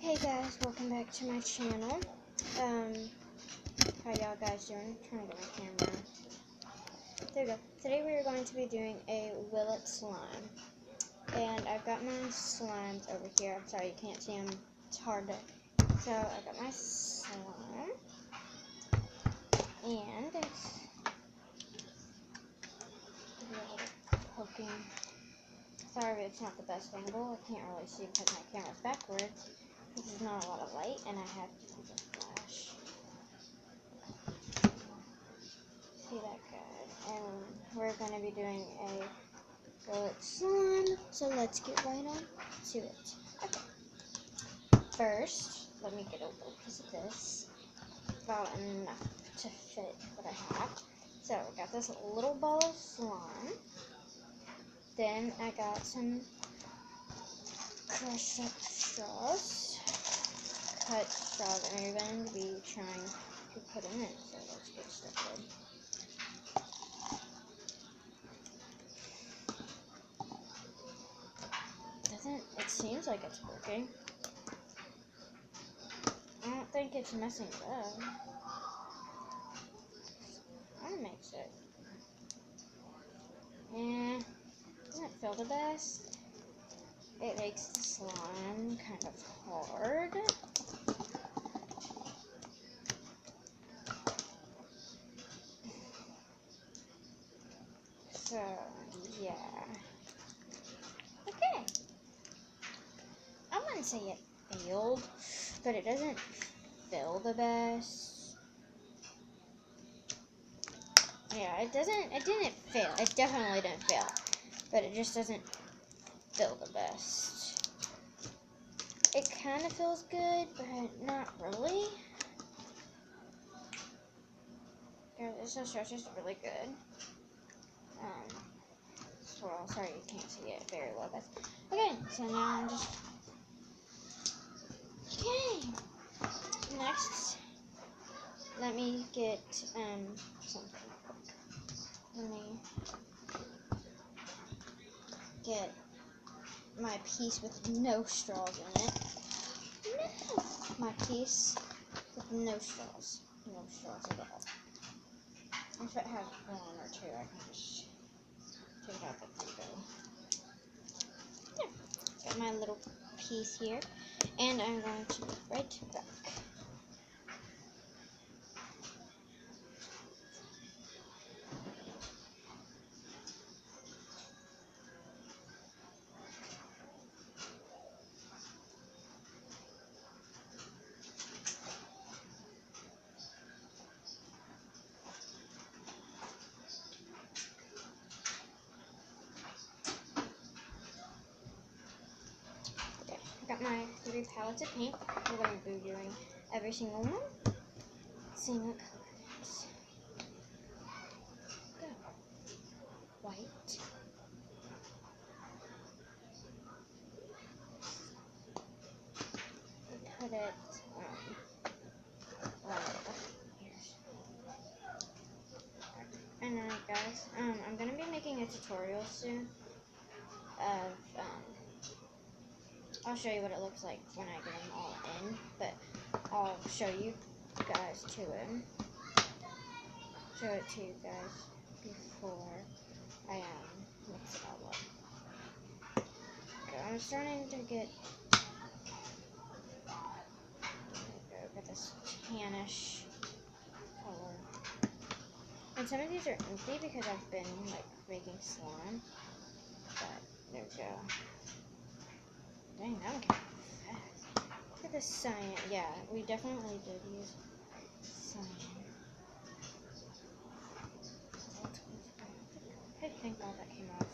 Hey guys, welcome back to my channel. How y'all guys doing? I'm trying to get my camera. There we go. Today we are going to be doing a Willet slime. And I've got my slimes over here. I'm sorry you can't see them. It's hard to... So I've got my slime. And it's... poking. Sorry if it's not the best angle. I can't really see because my camera's backwards. This is not a lot of light, and I have to use a flash. See that good. And we're going to be doing a Willet slime, so let's get right on to it. Okay. First, let me get a little piece of this. About enough to fit what I have. So, I got this little ball of slime. Then, I got some crushed up straws. Cut straws, and we're going to be trying to put them in, so let's get started. It seems like it's working. I don't think it's messing it up. That makes it. Doesn't feel the best. It makes the slime kind of hard. So, yeah. Okay. I wouldn't say it failed, but it doesn't feel the best. Yeah, it didn't fail. It definitely didn't fail, but it just doesn't feel the best. It kind of feels good, but not really. This is just really good. Swirl. Sorry, you can't see it very well, guys. Okay, so now I'm just... Okay. Next, let me get, something quick. Let me get my piece with no straws in it. No! My piece with no straws. No straws at all. If it has one or two, I can just take out the photo. There. Got my little piece here. And I'm going to be right back. I got my 3 palettes of paint. We're going to be doing every single one. Seeing what color it is. Go. White. Put it here. And then guys, I'm going to be making a tutorial soon of, I'll show you what it looks like when I get them all in, but I'll show you guys to it. Show it to you guys before I mix it all up. Okay, I'm starting to get this tannish color. And some of these are empty because I've been like making slime. But there we go. Dang, that one came fast. Look at this cyan. Yeah, we definitely did use cyan. Okay, thank God that came off.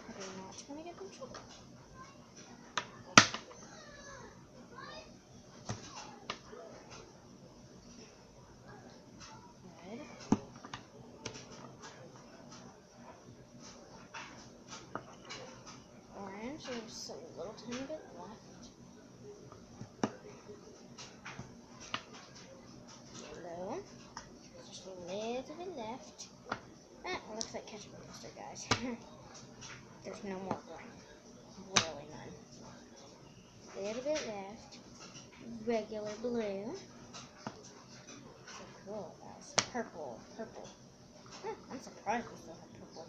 I do not want to get in trouble. Good. Orange, there's a little tiny bit left. Yellow, just a little bit left. It looks like ketchup and mustard, guys. There's no more green. Really none. A little bit left. regular blue. So cool, guys. Purple. I'm surprised we still have purple.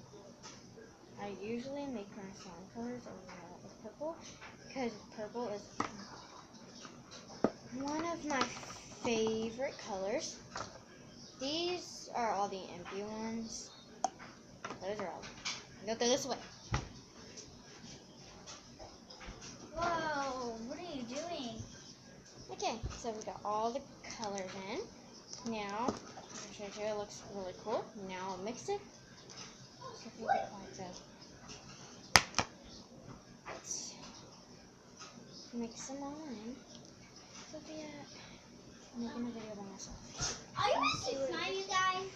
I usually make my slime colors overall with purple because purple is one of my favorite colors. These are all the empty ones. Those are all. Go through this way. Whoa, what are you doing? Okay, so we got all the colors in. Now, I'm sure it looks really cool. Now I'll mix it. So if you get like that. Mix them all in. Sophia, I'm making a video by myself. Are you making slime, you guys?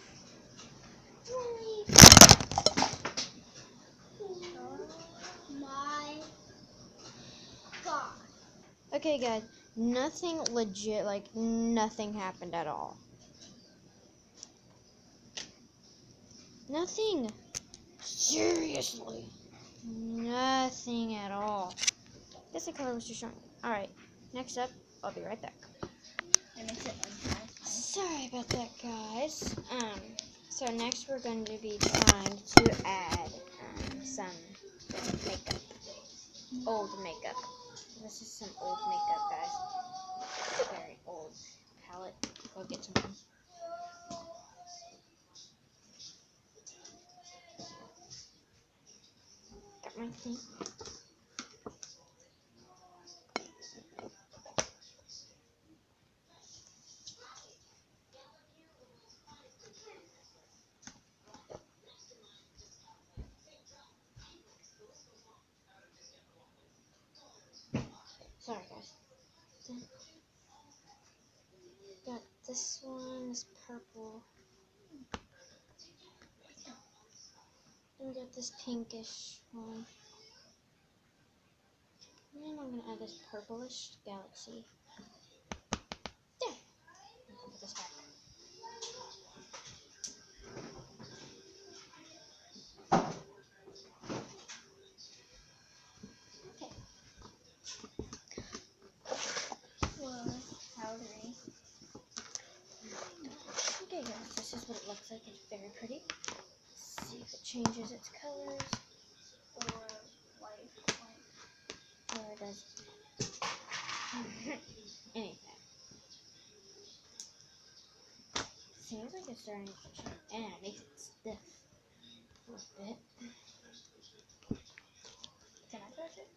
Oh my god. Okay, guys, nothing legit, like nothing happened at all. Nothing. Seriously. Nothing at all. Guess the color was too strong. Alright, next up, I'll be right back. I mix it one time. Sorry about that, guys. So next we're going to be trying to add some makeup. Old makeup. This is some old makeup, guys. Very old palette. Go get some. Got my thing. Sorry, guys. Then got this one, this purple. Then we got this pinkish one. And then I'm gonna add this purplish galaxy. There. I'll put this back. Okay. Whoa, powdery. Okay, guys, this is what it looks like. It's very pretty. Let's see if it changes its colors. Or white. Or it does anything. Seems like it's starting to change. And it makes it stiff a little bit. Can I touch it?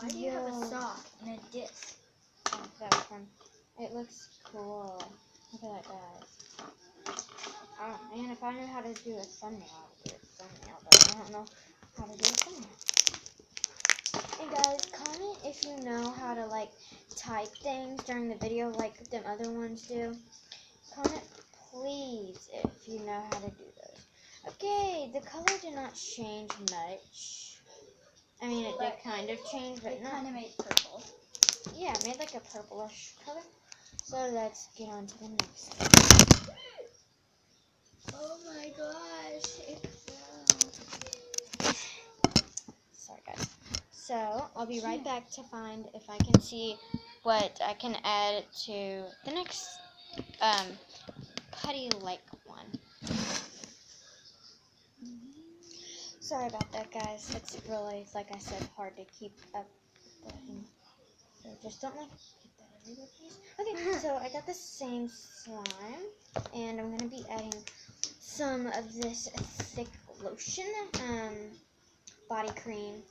Why do you have a sock and a disc? Oh, that was fun. It looks cool. Look at that, guys. Oh man, if I knew how to do a thumbnail, I would do a thumbnail, but I don't know how to do a thumbnail. And guys, comment if you know how to like type things during the video like them other ones do. Comment please if you know how to do those. Okay, the color did not change much. I mean, it did kind of change, but It not. kind of made purple. Yeah, it made like a purplish color. So let's get on to the next. Oh my gosh, it fell. Sorry, guys. So I'll be right back to find if I can see what I can add to the next putty-like one. Sorry about that, guys. It's really, like I said, hard to keep up with the thing. So just don't like get that everywhere, please. Okay, so I got the same slime, and I'm gonna be adding some of this thick lotion, body cream.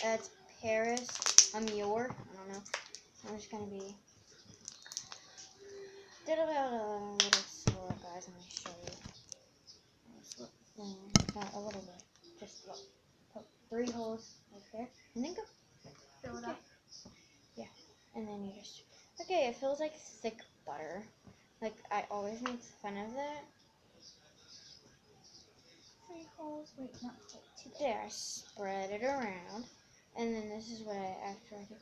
It's Paris Amure. I don't know. I'm just gonna be did about a little swirl, guys. Let me show you. Not a little bit. Just look. Poke 3 holes right there, and then go. Fill it up. Yeah, and then you just. Okay, it feels like thick butter. Like I always make fun of that. 3 holes. Wait, not 2. There, I spread it around, and then this is what I after I do.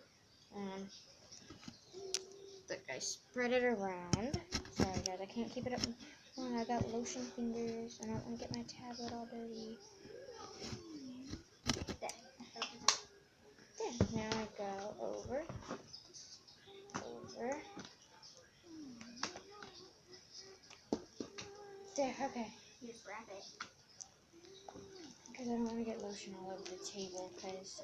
Look, I spread it around. Sorry guys, I can't keep it up. Oh, I got lotion fingers. I don't want to get my tablet all dirty. There. There, okay. You just wrap it. Because I don't want to get lotion all over the table. Because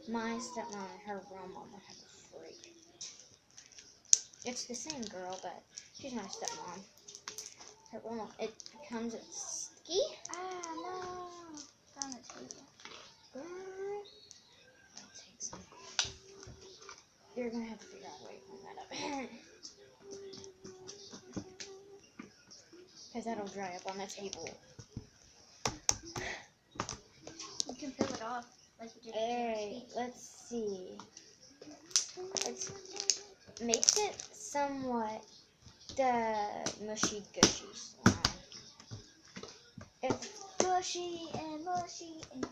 my stepmom and her real mom would have a freak. It's the same girl, but she's my stepmom. Her real mom. It becomes sticky. Ah, no. It's on the table. Girl. I'll take some. You're going to have to figure out a way to clean that up. Because that'll dry up on the table. You can peel it off like you did with your Alright, recipe. let's see. Makes it somewhat the mushy gushy slime. It's Gushy and mushy and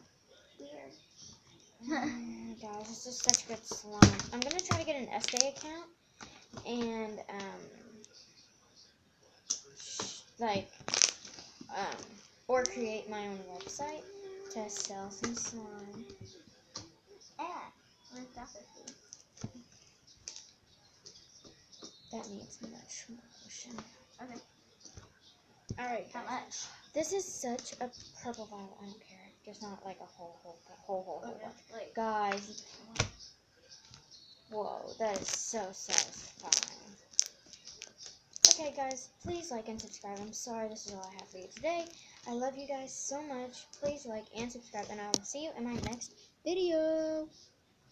weird. guys, this is such good slime. I'm gonna try to get an Estee account and or create my own website to sell some slime. Where's that recipe? That needs much more lotion. Okay. Alright, How much? this is such a purple vial. I don't care. Just not like a whole Okay. bunch. Like, Guys, whoa, that is so satisfying. Okay, guys, please like and subscribe. I'm sorry this is all I have for you today. I love you guys so much. Please like and subscribe, and I will see you in my next video.